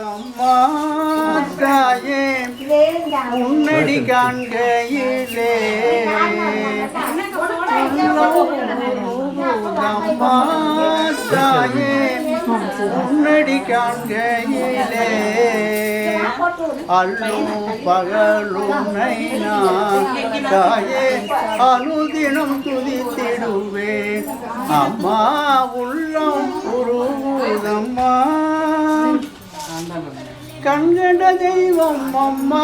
அம்மா தாயே உன்னடி காண்கையிலே அம்மா தாயே உன்னடி காண்கையிலே அல்லும் பகலும் தாயே அனுதினம் துதித்திடுவேன் அம்மா உள்ளம் உருவதம்மா கண்கண்ட தெய்வம் அம்மா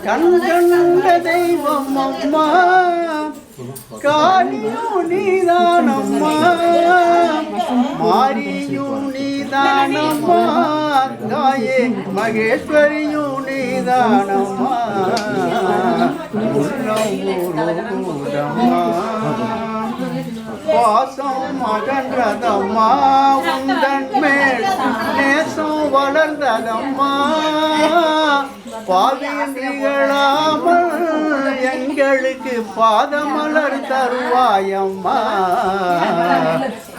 கண்கண்ட தெய்வம் அம்மா காளியும் நீதானம்மா மாரியும் நீதானம்மா தாயே மகேஸ்வரியும் நீதானம்மா உள்ளம் ஊரூரம்மா பாசம் அகன்றதம்மா உந்தன் மேல் நேசம் வளர்ந்ததம்மா பாவியம் நிகழாமல் எங்களுக்கு பாதமலர் தருவாயம்மா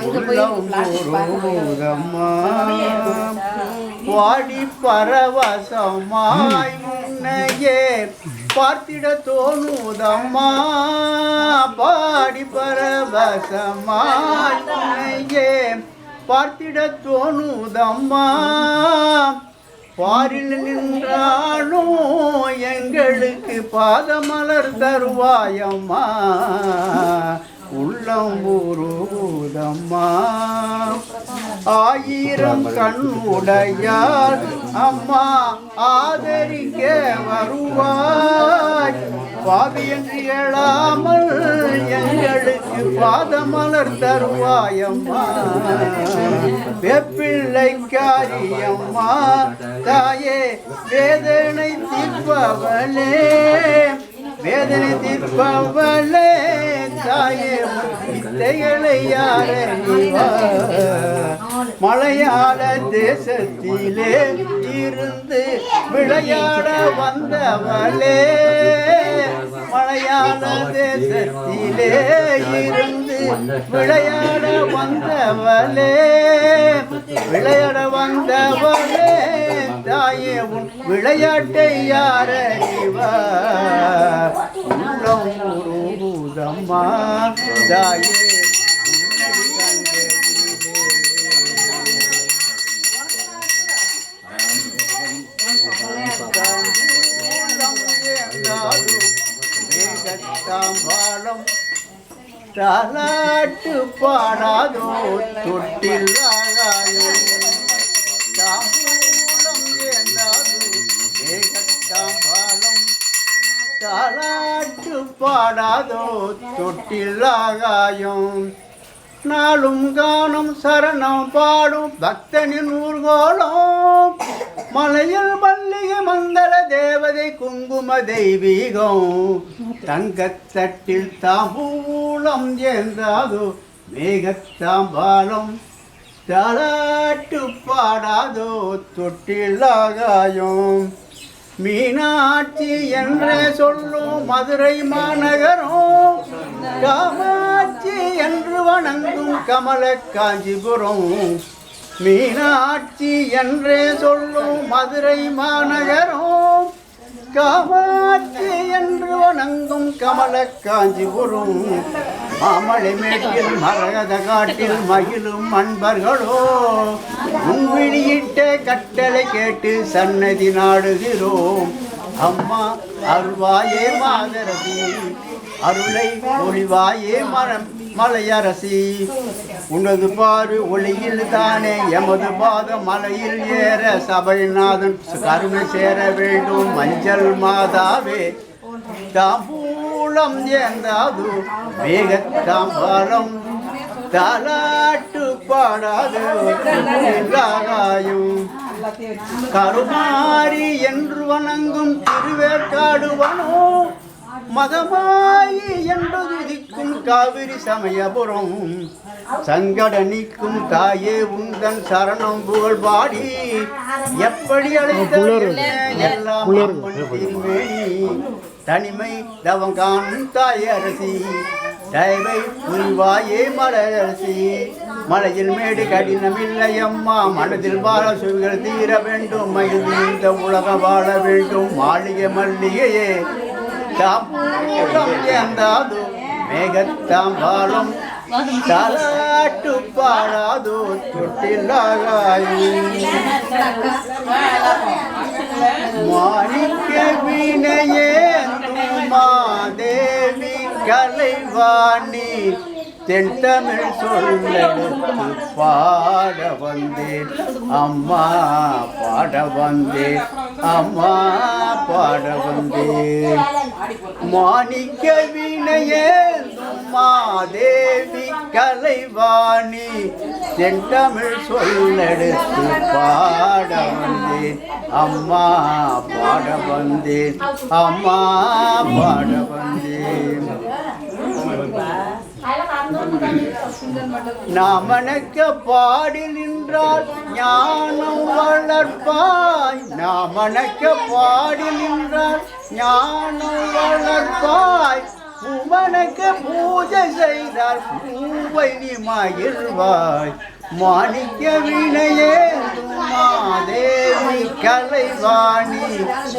உள்ளம் ஊரூரம்மா வாடி பரவசமாய் உன்னையே பார்த்திட தோணுதம்மா பாடி பரவசமாய் உன்னையே பார்த்திட தோணுதம்மா பாரில் நின்றாலும் எங்களுக்கு பாதமலர் தருவாயம்மா உள்ளம் ஊரூதம்மா ஆயிரம் கண்ணுடையார் அம்மா ஆதரிக்க வருவாய் பாவியன்று எழாமல் எங்களுக்கு பாதமலர் தருவாயம்மா வெப்பிள்ளைக்காரியம்மா தாயே வேதனை தீர்ப்பவளே வேதனை தீர்ப்பவளே தாயே வித்தைகளை யாரறிவா மலையாள தேசத்திலே இருந்து விளையாட வந்தவளே மலையாள தேசத்திலே இருந்து விளையாட வந்தவளே விளையாட வந்தவளே தாயே உன் விளையாட்டை யாரறிவா உள்ளம் உருவதம்மா தாயே மேகத்தாம்பாளம் தாலாட்டு பாடாதோ தொட்டில் தாம்பூலம் ஏந்தாதோ மேகத்தாம்பாளம் தாலாட்டு பாடாதோ தொட்டில் ஆகாயம் நாளும் காணும் சரணம் பாடும் பக்தனின் ஊர்கோலம் மலையில் மல்லிகை மங்கள தேவதை குங்கும தெய்வீகம் தங்கத்தட்டில் தாம்பூலம் ஏந்தாதோ மேகத்தாம்பாலம் தாலாட்டு பாடாதோ தொட்டில் ஆகாயம் மீனாட்சி என்றே சொல்லும் மதுரை மாநகரம் காமாட்சி என்று வணங்கும் கமல காஞ்சிபுரம் மீனாட்சி என்றே சொல்லும் மதுரை மாநகரம் காமாட்சி என்று வணங்கும் கமல காஞ்சிபுரம் மாமலை மேட்டில் மரகத காட்டில் மகிழும் அன்பர்களோ முன்விழியிட்ட கட்டளை கேட்டு சன்னதி நாடுகிறோம் அம்மா அருள்வாயே மாதரசி அருளை ஒளிவாயே மலையரசி உனது பாரு ஒளியில் தானே எமது பாத மலையில் ஏற சபைநாதன் கருணை சேர வேண்டும் மஞ்சள் மாதாவே தாம்பூலம் ஏந்தாது மேகத்தாம்பாலம் தாலாட்டு பாடாது கருமாரி என்று வணங்கும் திருவேற்காடுவனோ மதமாயி என்று துதிக்கும் காவிரி சமயபுரம் சங்கட நீக்கும் தாயே உந்தன் சரணம் புகழ் பாடி எப்படி அழைத்த எல்லாம் திருமேனி தனிமை தவம் காணும் தாயரசி தயவை புரிவாயே மலரசி மலையில் மேடு கடினமில்லை அம்மா மனதில் வாழ சுவிகள் தீர வேண்டும் மகிழ்ந்து இந்த உலகம் வாழ வேண்டும் மாளிகை மல்லிகையே தாப்பூலம் சேர்ந்தாது மேகத்தாம் வாழும் தாலாட்டு பாடாதோ தொட்டிலாகாயி மாணிக்க வீணையே மாதேவி கலைவாணி தென் தமிழ் சொல்லெடுத்து பாட வந்தேன் அம்மா பாட வந்தேன் அம்மா பாட வந்தேன் மாணிக்க வீணையே மாதேவி கலைவாணி தென் தமிழ் சொல்லெடுத்து பாட வந்தேன் அம்மா பாட வந்தேன் அம்மா பாட வந்தேன் நாமனக்க பாடி நின்றால் ஞானம் வளர்ப்பாய் நாமனக்க பாடி நின்றால் ஞானம் வளர்ப்பாய் பூவனக்க பூஜை செய்தால் பூவை நீ மகிழ்வாய் மாணிக்க வினையே மாதேவி கலைவாணி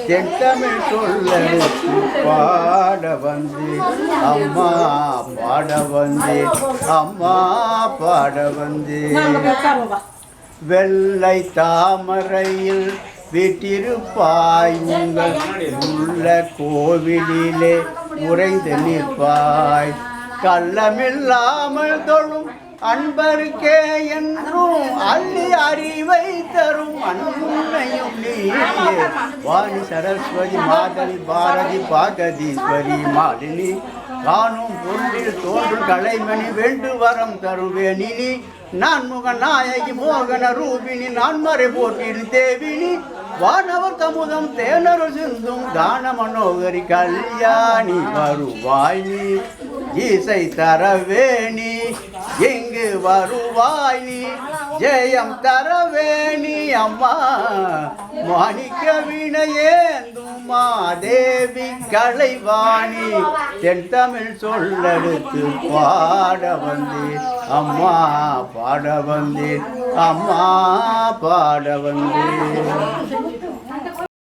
தென் தமிழ் சொல்லெடுத்து பாட வந்தேன் அம்மா பாட வந்தேன் அம்மா பாட வந்தேன் வெள்ளை தாமரையில் வீட்டிருப்பாய் உங்கள் உள்ள கோவிலிலே உறைந்து நிற்பாய் கள்ளமில்லாமல் தொழும் அன்பருக்கே என்றும் அள்ளி அறிவை தரும் அன்னையும் நீயே வாணி சரஸ்வதி மாதவி பாரதி பாகதீஸ்வரி மாலினி காணும் பொருளில் தோன்றும் கலைமணி வேண்டு வரம் தருவேனினி நான் முக நாயகி மோகன ரூபினி நான் மறை போற்றின் தேவினி வானவர் கமுதம் தேனரு சிந்தும் கான மனோகரி கல்யாணி வருவாய் நீ இசை தரவேணி எங்கு வருவாய் நீ ஜெயம் தரவேணி அம்மா மாணிக்க வினையேந்தும் மாதேவி கலைவாணி தென் தமிழ் சொல்லெடுத்து பாட வந்தேன் அம்மா பாட வந்தேன் அம்மா பாட வந்தேன்